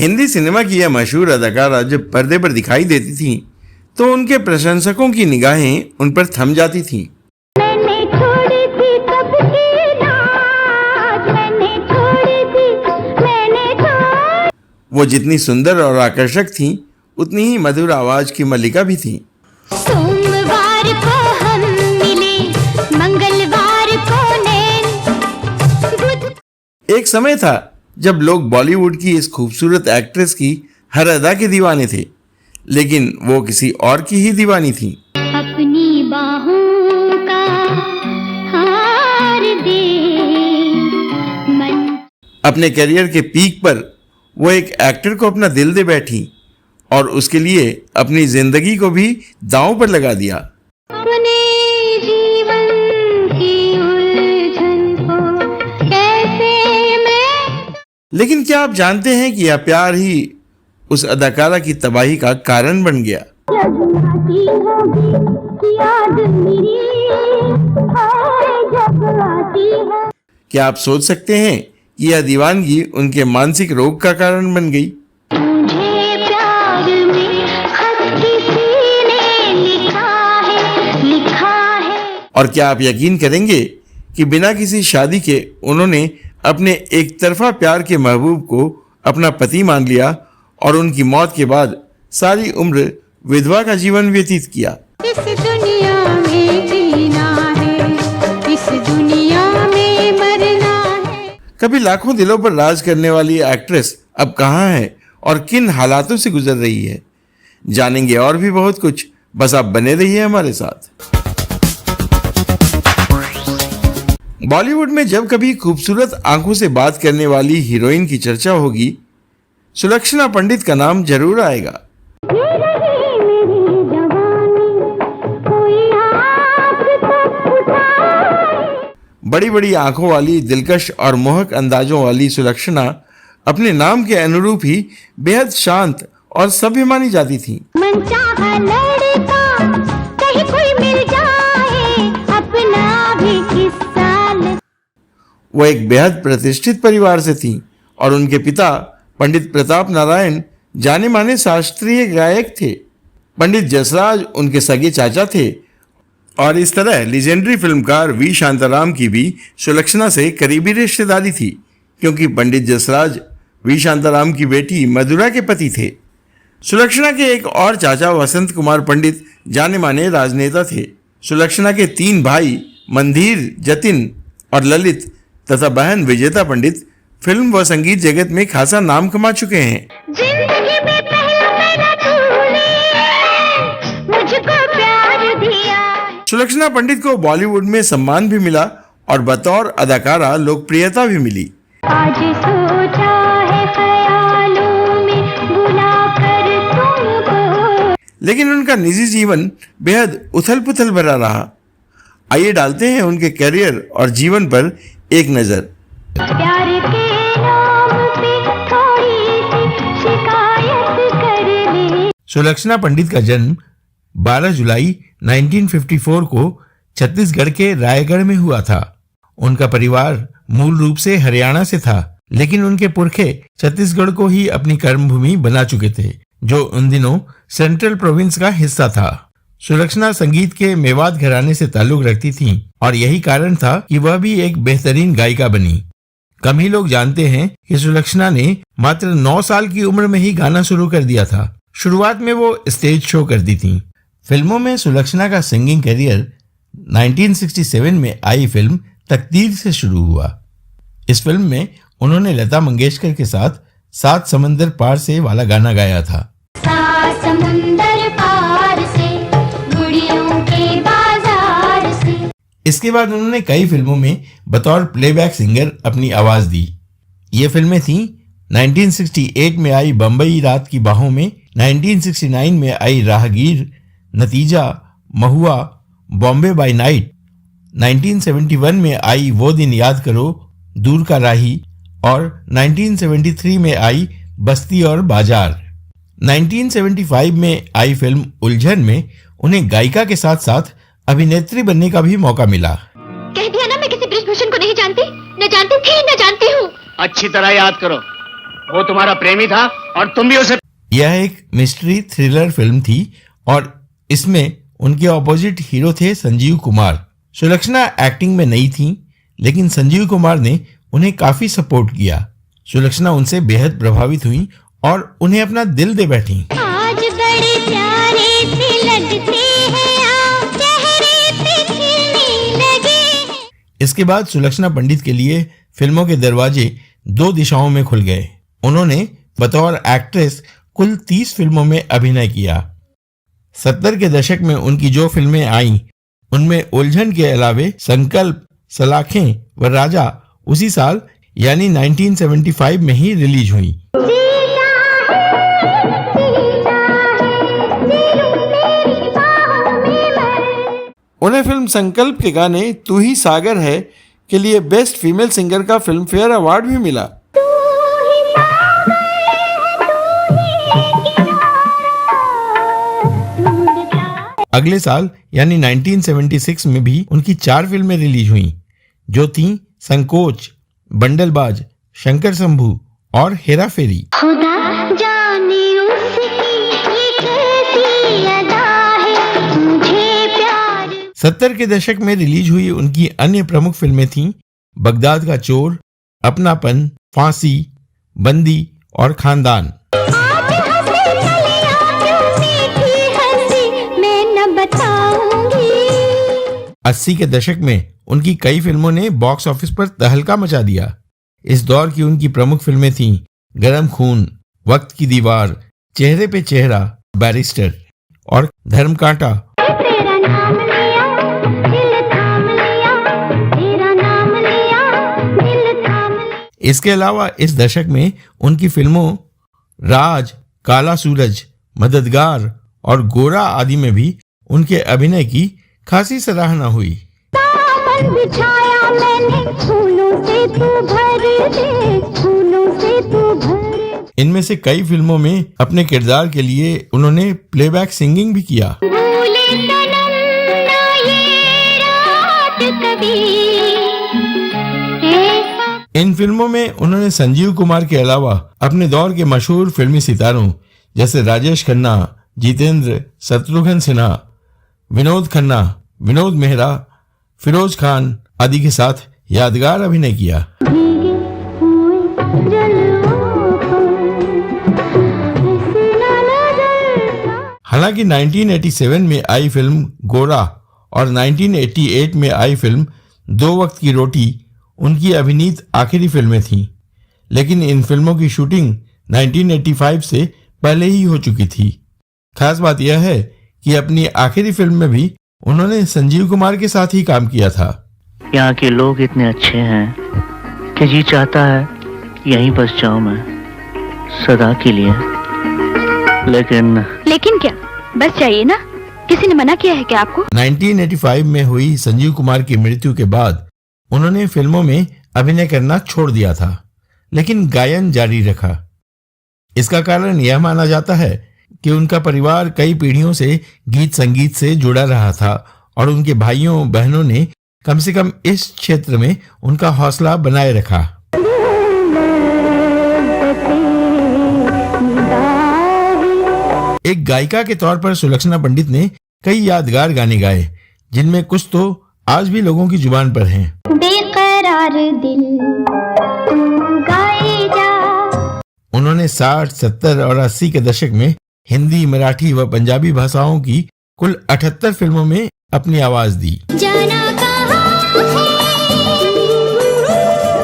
Hindi cinema की यह मशहूर अदाकारा जब पर्दे पर दिखाई देती थीं, तो उनके प्रशंसकों की निगाहें उन पर थम जाती थीं। वो जितनी सुंदर और आकर्षक थीं, उतनी ही मधुर आवाज की मल्लिका भी थीं। सोमवार को हम मिले, मंगलवार को नैन। एक समय था जब लोग बॉलीवुड की इस खूबसूरत एक्ट्रेस की हर अदा के दीवाने थे, लेकिन वो किसी और की ही दीवानी थी। अपनी बाहों का हार दे मन। अपने करियर के पीक पर वो एक एक्टर को अपना दिल दे बैठी और उसके लिए अपनी जिंदगी को भी दांव पर लगा दिया। अपने जीवन की उलझन को कैसे मैं। लेकिन क्या आप जानते हैं कि यह प्यार ही उस अदाकारा की तबाही का कारण बन गया। जगलाती होगी याद मेरी, हाय जगलाती है। क्या आप सोच सकते हैं कि यह दीवानगी उनके मानसिक रोग का कारण बन गई। मुझे प्यार में खत किसी ने लिखा है। और क्या आप यकीन करेंगे कि बिना किसी शादी के उन्होंने अपने एक तरफा प्यार के महबूब को अपना पति मान लिया और उनकी मौत के बाद सारी उम्र विधवा का जीवन व्यतीत किया। इस दुनिया में जीना है, इस दुनिया में मरना है। कभी लाखों दिलों पर राज करने वाली एक्ट्रेस अब कहाँ है और किन हालातों से गुजर रही है, जानेंगे और भी बहुत कुछ। बस आप बने रहिए हमारे साथ। बॉलीवुड में जब कभी खूबसूरत आंखों से बात करने वाली हीरोइन की चर्चा होगी, सुलक्षणा पंडित का नाम जरूर आएगा। ये रही मेरी जवानी, कोई हाथ तक उठाए। बड़ी बड़ी आंखों वाली, दिलकश और मोहक अंदाजों वाली सुलक्षणा अपने नाम के अनुरूप ही बेहद शांत और सभ्य मानी जाती थी। मनचाहा लड़का कहीं कोई मिल जाए, अपना भी किस्सा। वो एक बेहद प्रतिष्ठित परिवार से थी और उनके पिता पंडित प्रताप नारायण जाने माने शास्त्रीय गायक थे। पंडित जसराज उनके सगे चाचा थे और इस तरह लीजेंडरी फिल्मकार वी शांताराम की भी सुलक्षणा से करीबी रिश्तेदारी थी, क्योंकि पंडित जसराज वी शांताराम की बेटी मधुरा के पति थे। सुलक्षणा के एक और चाचा वसंत कुमार पंडित जाने माने राजनेता थे। सुलक्षणा के 3 भाई मंधीर, जतिन और ललित तथा बहन विजेता पंडित फिल्म व संगीत जगत में खासा नाम कमा चुके हैं। जिंदगी में पहला तूने मुझको प्यार दिया। सुलक्षणा पंडित को बॉलीवुड में सम्मान भी मिला और बतौर अदाकारा लोकप्रियता भी मिली। आज सोचा है ख्यालों में बुलाकर तुमको। लेकिन उनका निजी जीवन बेहद उथल पुथल भरा रहा। आइए डालते हैं उनके करियर और जीवन पर एक नजर। प्यार के नाम पे थोड़ी सी शिकायत कर ले। सुलक्षणा पंडित का जन्म 12 जुलाई 1954 को छत्तीसगढ़ के रायगढ़ में हुआ था। उनका परिवार मूल रूप से हरियाणा से था, लेकिन उनके पुरखे छत्तीसगढ़ को ही अपनी कर्मभूमि बना चुके थे, जो उन दिनों सेंट्रल प्रोविंस का हिस्सा था। सुलक्षणा संगीत के मेवात घराने से ताल्लुक रखती थीं और यही कारण था कि वह भी एक बेहतरीन गायिका बनी। कम ही लोग जानते हैं कि सुलक्षणा ने मात्र 9 साल की उम्र में ही गाना शुरू कर दिया था। शुरुआत में वो स्टेज शो करती थीं। फिल्मों में सुलक्षणा का सिंगिंग करियर 1967 में आई फिल्म तकदीर से शुरू हुआ। इस फिल्म में उन्होंने लता मंगेशकर के साथ 7 समंदर पार से वाला गाना गाया था। 7 समंदर पार से, गुड़ियों के बाजार से। इसके बाद उन्होंने कई फिल्मों में बतौर प्लेबैक सिंगर अपनी आवाज दी। ये फिल्में थीं 1968 में आई बम्बई रात की बाहों में, 1969 में आई राहगीर, नतीजा, महुआ, बॉम्बे बाय नाइट, 1971 में आई वो दिन याद करो, दूर का राही और 1973 में आई बस्ती और बाजार। 1975 में आई फिल्म उलझन में उन्हें गायिका के साथ साथ अभिनेत्री बनने का भी मौका मिला। कह दिया ना, मैं किसी बृजभूषण को नहीं जानती, न जानती थी न जानती हूँ। अच्छी तरह याद करो, वो तुम्हारा प्रेमी था और तुम भी उसे। यह एक मिस्ट्री थ्रिलर फिल्म थी और इसमें उनके ऑपोजिट हीरो थे संजीव कुमार। सुलक्षणा एक्टिंग में नहीं थी, लेकिन संजीव कुमार ने उन्हें काफी सपोर्ट किया। सुलक्षणा उनसे बेहद प्रभावित हुई और उन्हें अपना दिल दे बैठी। आज बड़े प्यारे से लगते हैं आप, चेहरे पे खिलने लगे। इसके बाद सुलक्षणा पंडित के लिए फिल्मों के दरवाजे 2 दिशाओं में खुल गए। उन्होंने बतौर एक्ट्रेस कुल 30 फिल्मों में अभिनय किया। 70 के दशक में उनकी जो फिल्में आईं, उनमें उलझन के अलावे संकल्प, सलाखें व राजा उसी साल यानी 1975 में ही रिलीज हुई। उन्हें फिल्म संकल्प के गाने तू ही सागर है के लिए बेस्ट फीमेल सिंगर का फिल्म फेयर अवार्ड भी मिला। अगले साल यानी 1976 में भी उनकी 4 फिल्में रिलीज हुईं, जो थीं संकोच, बंडलबाज, शंकर शंभू और हेरा फेरी। खुदा जाने उसकी कैसी अदा है, मुझे प्यार। 70 के दशक में रिलीज हुई उनकी अन्य प्रमुख फिल्में थीं बगदाद का चोर, अपनापन, फांसी, बंदी और खानदान। 80 के दशक में उनकी कई फिल्मों ने बॉक्स ऑफिस पर तहलका मचा दिया। इस दौर की उनकी प्रमुख फिल्में थीं गरम खून, वक्त की दीवार, चेहरे पे चेहरा, बैरिस्टर और धर्मकांटा। इसके अलावा इस दशक में उनकी फिल्मों राज, काला सूरज, मददगार और गोरा आदि में भी उनके अभिनय की खासी सराहना हुई। इनमें से कई फिल्मों में अपने किरदार के लिए उन्होंने प्लेबैक सिंगिंग भी किया। इन फिल्मों में उन्होंने संजीव कुमार के अलावा अपने दौर के मशहूर फिल्मी सितारों जैसे राजेश खन्ना, जितेंद्र, शत्रुघ्न सिन्हा, विनोद खन्ना, विनोद मेहरा, फिरोज खान आदि के साथ यादगार अभिनय किया। हालांकि 1987 में आई फिल्म गोरा और 1988 में आई फिल्म दो वक्त की रोटी उनकी अभिनीत आखिरी फिल्में थीं, लेकिन इन फिल्मों की शूटिंग 1985 से पहले ही हो चुकी थी। खास बात यह है कि अपनी आखिरी फिल्म में भी उन्होंने संजीव कुमार के साथ ही काम किया था। यहाँ के लोग इतने अच्छे हैं कि जी चाहता है यहीं बस जाऊं मैं सदा के लिए। लेकिन क्या बस चाहिए ना? किसी ने मना किया है क्या आपको? 1985 में हुई संजीव कुमार की मृत्यु के बाद उन्होंने फिल्मों में अभिनय करना छोड़ दिया था, लेकिन गायन जारी रखा। इसका कारण यह माना जाता है कि उनका परिवार कई पीढ़ियों से गीत संगीत से जुड़ा रहा था और उनके भाइयों बहनों ने कम से कम इस क्षेत्र में उनका हौसला बनाए रखा। एक गायिका के तौर पर सुलक्षणा पंडित ने कई यादगार गाने गाए, जिनमें कुछ तो आज भी लोगों की जुबान पर हैं। बेकरार दिल तू गाए जा। उन्होंने 60, 70 और 80 के दशक में हिंदी, मराठी व पंजाबी भाषाओं की कुल 78 फिल्मों में अपनी आवाज दी। जाना कहाँ है,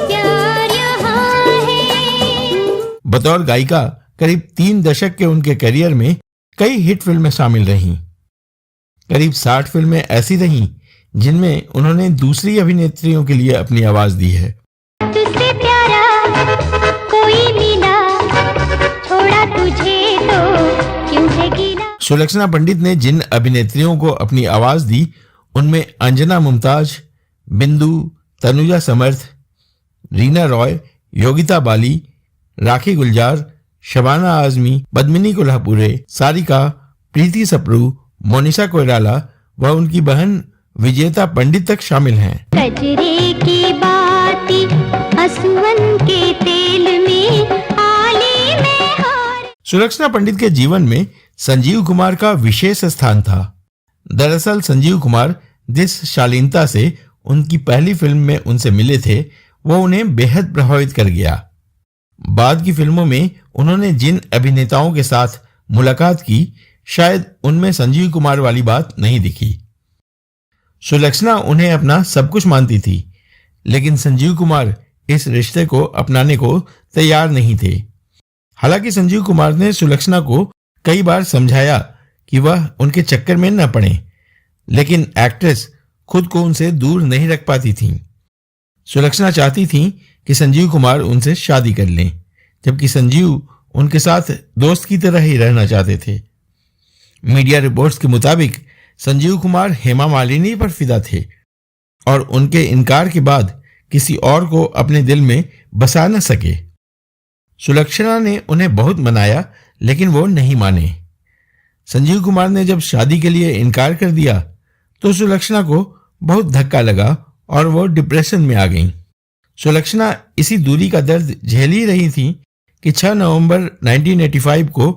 प्यार यहाँ है। बतौर गायिका करीब 3 दशक के उनके करियर में कई हिट फिल्में शामिल रहीं। करीब 60 फिल्में ऐसी रहीं जिनमें उन्होंने दूसरी अभिनेत्रियों के लिए अपनी आवाज दी है। तुझसे प्यारा कोई मिला, छोड़ा तुझे तो क्यों है गीला। सुलक्षणा पंडित ने जिन अभिनेत्रियों को अपनी आवाज दी उनमें अंजना मुमताज, बिंदु, तनुजा समर्थ, रीना रॉय, योगिता बाली, राखी गुलजार, शबाना आजमी, पद्मिनी कोल्हापुरे, सारिका, प्रीति सप्रू, मोनिशा कोइराला व उनकी बहन विजेता पंडित तक शामिल हैं। कजरे की बाती असुवन के तेल में आली सुलक्षणा पंडित के जीवन में संजीव कुमार का विशेष स्थान था। दरअसल संजीव कुमार जिस शालीनता से उनकी पहली फिल्म में उनसे मिले थे वो उन्हें बेहद प्रभावित कर गया। बाद की फिल्मों में उन्होंने जिन अभिनेताओं के साथ मुलाकात की शायद उनमें संजीव कुमार वाली बात नहीं दिखी। सुलक्षणा उन्हें अपना सब कुछ मानती थी, लेकिन संजीव कुमार इस रिश्ते को अपनाने को तैयार नहीं थे। हालांकि संजीव कुमार ने सुलक्षणा को कई बार समझाया कि वह उनके चक्कर में न पड़े, लेकिन एक्ट्रेस खुद को उनसे दूर नहीं रख पाती थी। सुलक्षणा चाहती थी कि संजीव कुमार उनसे शादी कर लें, जबकि संजीव उनके साथ दोस्त की तरह ही रहना चाहते थे। मीडिया रिपोर्ट्स के मुताबिक संजीव कुमार हेमा मालिनी पर फिदा थे और उनके इनकार के बाद किसी और को अपने दिल में बसा न सके। सुलक्षणा ने उन्हें बहुत मनाया, लेकिन वो नहीं माने। संजीव कुमार ने जब शादी के लिए इनकार कर दिया तो सुलक्षणा को बहुत धक्का लगा और वो डिप्रेशन में आ गईं। सुलक्षणा इसी दूरी का दर्द झेल ही रही थी कि 6 नवंबर 1985 को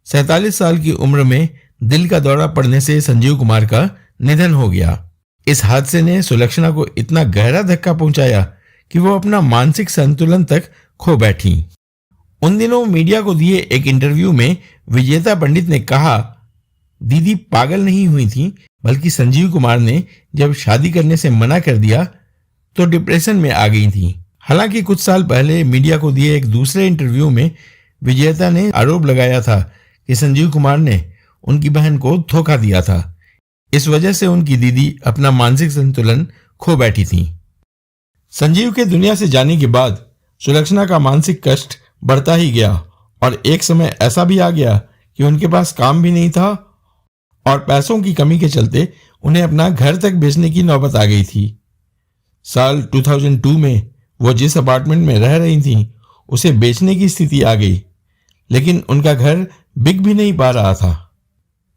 47 साल की उम्र में दिल का दौरा पड़ने से संजीव कुमार का निधन हो गया। इस हादसे ने सुलक्षणा को इतना गहरा धक्का पहुंचाया कि वो अपना मानसिक संतुलन तक खो बैठी। उन दिनों मीडिया को दिए एक इंटरव्यू में विजेता पंडित ने कहा, दीदी पागल नहीं हुई थी, बल्कि संजीव कुमार ने जब शादी करने से मना कर दिया तो डिप्रेशन में आ गई थी। हालांकि कुछ साल पहले मीडिया को दिए एक दूसरे इंटरव्यू में विजेता ने आरोप लगाया था कि संजीव कुमार ने उनकी बहन को धोखा दिया था। इस वजह से उनकी दीदी अपना मानसिक संतुलन खो बैठी थी। संजीव के दुनिया से जाने के बाद सुलक्षणा का मानसिक कष्ट बढ़ता ही गया और एक समय ऐसा भी आ गया कि उनके पास काम भी नहीं था और पैसों की कमी के चलते उन्हें अपना घर तक बेचने की नौबत आ गई थी। साल 2002 में वो जिस अपार्टमेंट में रह रही थी उसे बेचने की स्थिति आ गई, लेकिन उनका घर बिक भी नहीं पा रहा था।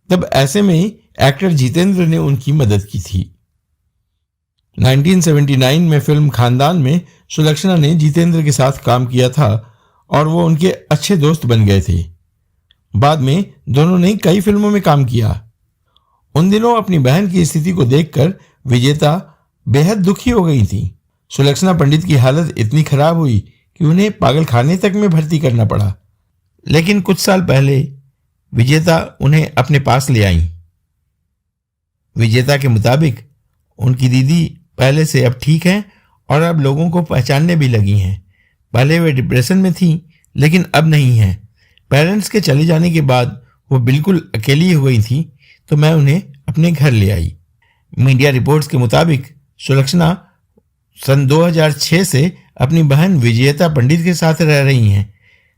तब ऐसे में एक्टर जितेंद्र ने उनकी मदद की थी। 1979 में फिल्म खानदान में सुलक्षणा ने जितेंद्र के साथ काम किया था और वो उनके अच्छे दोस्त बन गए थे। बाद में दोनों ने कई फिल्मों में काम किया। उन दिनों अपनी बहन की स्थिति को देखकर विजेता बेहद दुखी हो गई थी। सुलक्षणा पंडित की हालत इतनी खराब हुई कि उन्हें पागलखाने तक में भर्ती करना पड़ा, लेकिन कुछ साल पहले विजेता उन्हें अपने पास ले आई। विजेता के मुताबिक उनकी दीदी पहले से अब ठीक हैं और अब लोगों को पहचानने भी लगी हैं। पहले वे डिप्रेशन में थीं, लेकिन अब नहीं हैं। पेरेंट्स के चले जाने के बाद वो बिल्कुल अकेली हो गई थी, तो मैं उन्हें अपने घर ले आई। मीडिया रिपोर्ट्स के मुताबिक सुलक्षणा सन 2006 से अपनी बहन विजेता पंडित के साथ रह रही हैं,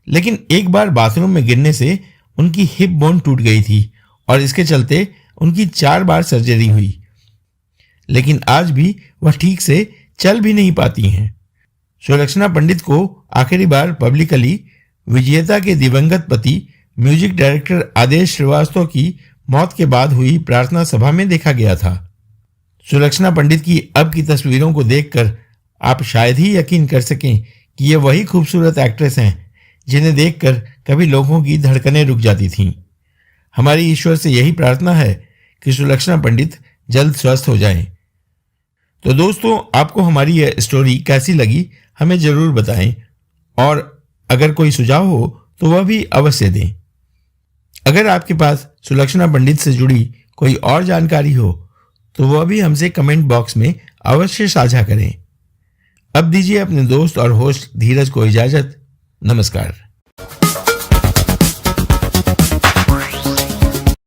लेकिन एक बार बाथरूम में गिरने से उनकी हिप बोन टूट गई थी और इसके चलते उनकी 4 बार सर्जरी हुई, लेकिन आज भी वह ठीक से चल भी नहीं पाती हैं। सुलक्षणा पंडित को आखिरी बार पब्लिकली विजेता के दिवंगत पति म्यूजिक डायरेक्टर आदेश श्रीवास्तव की मौत के बाद हुई प्रार्थना सभा में देखा गया था। सुलक्षणा पंडित की अब की तस्वीरों को देखकर आप शायद ही यकीन कर सकें कि ये वही खूबसूरत एक्ट्रेस हैं जिन्हें देखकर कभी लोगों की धड़कनें रुक जाती थीं। हमारी ईश्वर से यही प्रार्थना है कि सुलक्षणा पंडित जल्द स्वस्थ हो जाएं। तो दोस्तों, आपको हमारी यह स्टोरी कैसी लगी हमें जरूर बताएं और अगर कोई सुझाव हो तो वह भी अवश्य दें। अगर आपके पास सुलक्षणा पंडित से जुड़ी कोई और जानकारी हो तो वह भी हमसे कमेंट बॉक्स में अवश्य साझा करें। अब दीजिए अपने दोस्त और होस्ट धीरज को इजाजत। नमस्कार।